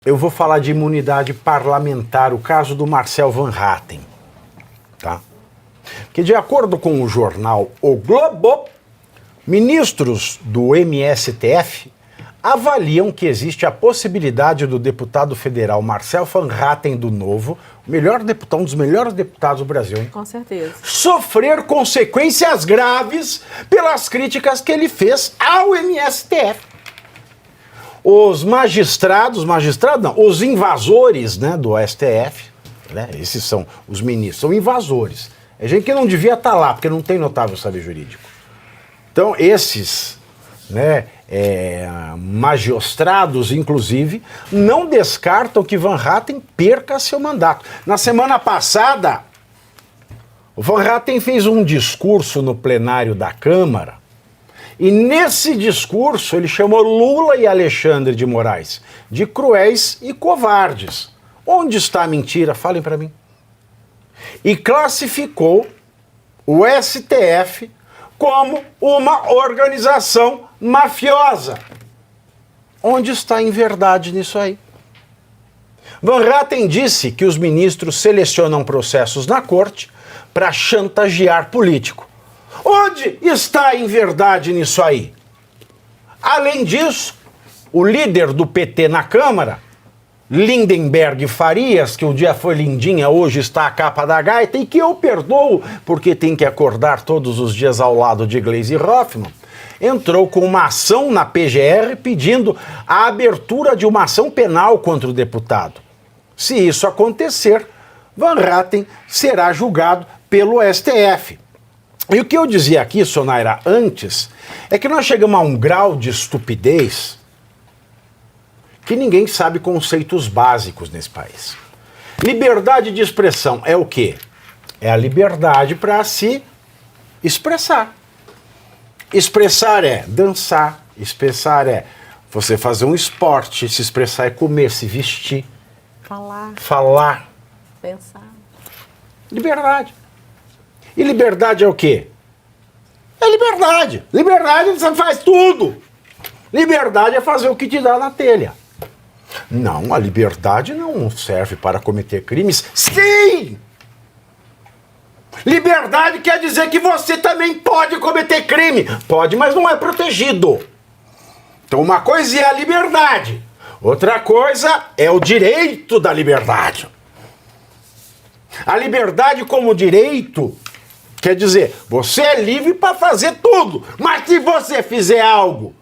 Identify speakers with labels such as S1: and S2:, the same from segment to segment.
S1: Eu vou falar de imunidade parlamentar, o caso do Marcel Van Hatten, tá? Que de acordo com o jornal O Globo, ministros do MSTF avaliam que existe a possibilidade do deputado federal Marcel Van Hatten do Novo, um dos melhores deputados do Brasil, hein?
S2: Com certeza.
S1: Sofrer consequências graves pelas críticas que ele fez ao MSTF. Os os invasores, né, do STF, né, esses são os ministros, são invasores. É gente que não devia estar lá, porque não tem notável saber jurídico. Então, esses, né, magistrados, inclusive, não descartam que Van Hatten perca seu mandato. Na semana passada, o Van Hatten fez um discurso no plenário da Câmara, e nesse discurso ele chamou Lula e Alexandre de Moraes de cruéis e covardes. Onde está a mentira? Falem para mim. E classificou o STF como uma organização mafiosa. Onde está a verdade nisso aí? Van Hatten disse que os ministros selecionam processos na corte para chantagear político. Onde está a verdade nisso aí? Além disso, o líder do PT na Câmara, Lindenberg Farias, que um dia foi lindinha, hoje está a capa da gaita, e que eu perdoo porque tem que acordar todos os dias ao lado de Gleisi Hoffmann, entrou com uma ação na PGR pedindo a abertura de uma ação penal contra o deputado. Se isso acontecer, Van Hatten será julgado pelo STF. E o que eu dizia aqui, Sonaira, antes, é que nós chegamos a um grau de estupidez que ninguém sabe conceitos básicos nesse país. Liberdade de expressão é o quê? É a liberdade para se expressar. Expressar é dançar, expressar é você fazer um esporte, se expressar é comer, se vestir. Falar.
S2: Pensar.
S1: Liberdade. E liberdade é o quê? É liberdade. Liberdade você faz tudo. Liberdade é fazer o que te dá na telha. Não, a liberdade não serve para cometer crimes. Sim! Liberdade quer dizer que você também pode cometer crime. Pode, mas não é protegido. Então uma coisa é a liberdade. Outra coisa é o direito da liberdade. A liberdade como direito quer dizer, você é livre para fazer tudo, mas se você fizer algo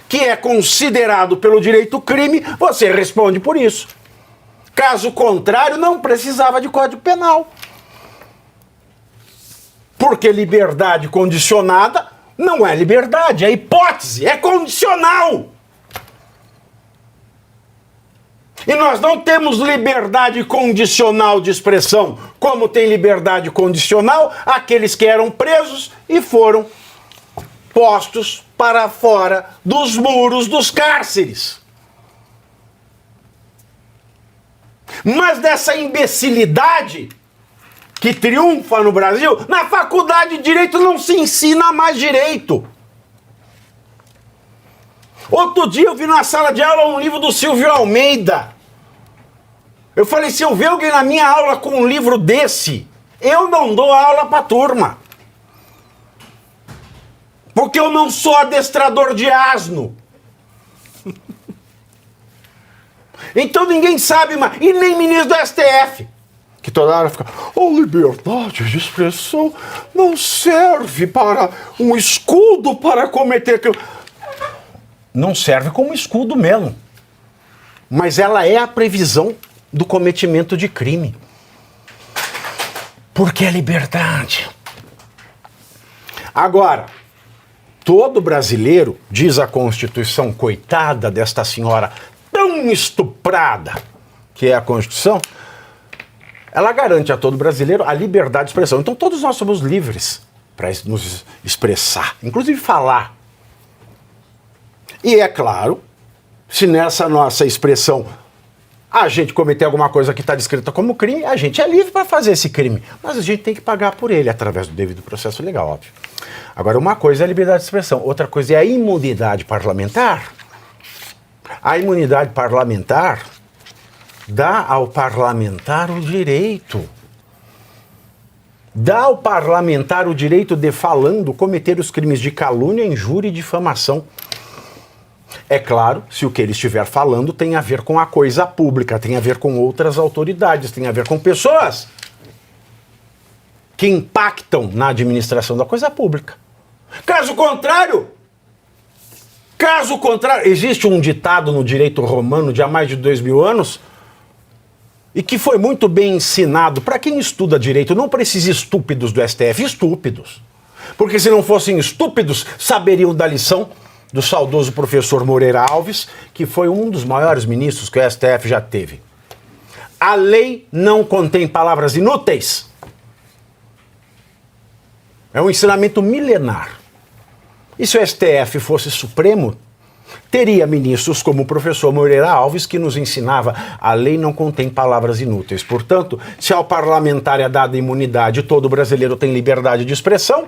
S1: que é considerado pelo direito crime, você responde por isso. Caso contrário, não precisava de Código Penal. Porque liberdade condicionada não é liberdade, é hipótese, é condicional. E nós não temos liberdade condicional de expressão, como tem liberdade condicional aqueles que eram presos e foram postos para fora dos muros dos cárceres. Mas dessa imbecilidade que triunfa no Brasil, na faculdade de Direito não se ensina mais direito. Outro dia eu vi na sala de aula um livro do Silvio Almeida. Eu falei, se eu ver alguém na minha aula com um livro desse, eu não dou aula pra turma. Porque eu não sou adestrador de asno. Então ninguém sabe mais, e nem ministro do STF, que toda hora fica, a liberdade de expressão não serve para um escudo para cometer aquilo. Não serve como escudo mesmo. Mas ela é a previsão do cometimento de crime. Porque é liberdade. Agora, todo brasileiro, diz a Constituição, coitada desta senhora tão estuprada que é a Constituição, ela garante a todo brasileiro a liberdade de expressão. Então todos nós somos livres para nos expressar, inclusive falar. E é claro, se nessa nossa expressão a gente cometer alguma coisa que está descrita como crime, a gente é livre para fazer esse crime. Mas a gente tem que pagar por ele, através do devido processo legal, óbvio. Agora, uma coisa é a liberdade de expressão, outra coisa é a imunidade parlamentar. A imunidade parlamentar dá ao parlamentar o direito. Dá ao parlamentar o direito de, falando, cometer os crimes de calúnia, injúria e difamação. É claro, se o que ele estiver falando tem a ver com a coisa pública, tem a ver com outras autoridades, tem a ver com pessoas que impactam na administração da coisa pública. Caso contrário, existe um ditado no direito romano de há mais de 2000 anos e que foi muito bem ensinado. Para quem estuda direito, não precisa estúpidos do STF, estúpidos. Porque se não fossem estúpidos, saberiam da lição do saudoso professor Moreira Alves, que foi um dos maiores ministros que o STF já teve. A lei não contém palavras inúteis. É um ensinamento milenar. E se o STF fosse Supremo, teria ministros como o professor Moreira Alves, que nos ensinava: a lei não contém palavras inúteis. Portanto, se ao parlamentar é dada imunidade, todo brasileiro tem liberdade de expressão.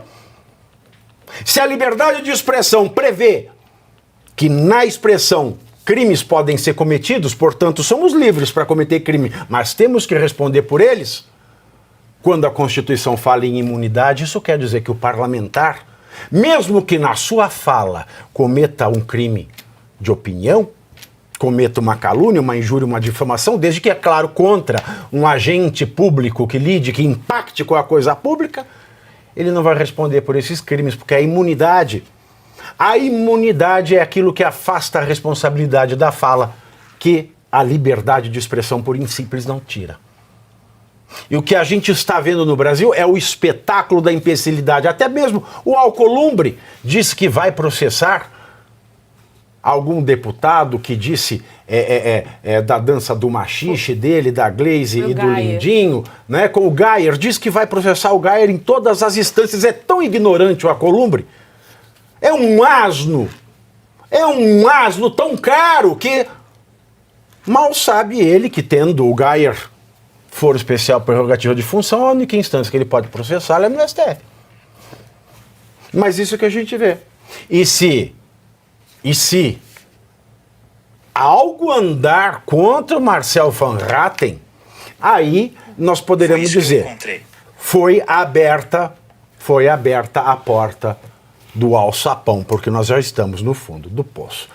S1: Se a liberdade de expressão prevê que na expressão crimes podem ser cometidos, portanto, somos livres para cometer crime, mas temos que responder por eles. Quando a Constituição fala em imunidade, isso quer dizer que o parlamentar, mesmo que na sua fala cometa um crime de opinião, cometa uma calúnia, uma injúria, uma difamação, desde que é claro contra um agente público que lide, que impacte com a coisa pública, ele não vai responder por esses crimes, porque a imunidade é aquilo que afasta a responsabilidade da fala, que a liberdade de expressão por simples não tira. E o que a gente está vendo no Brasil é o espetáculo da imbecilidade. Até mesmo o Alcolumbre disse que vai processar algum deputado que disse da dança do machixe dele, da Glaze e do Lindinho, né, com o Geyer, diz que vai processar o Geyer em todas as instâncias. É tão ignorante o Alcolumbre. É um asno tão caro que mal sabe ele que, tendo o Geyer foro especial prerrogativa de função, a única instância que ele pode processar é no STF. Mas isso que a gente vê. E se algo andar contra o Marcel Van Hatten, aí nós poderemos dizer: foi aberta a porta do alçapão, porque nós já estamos no fundo do poço.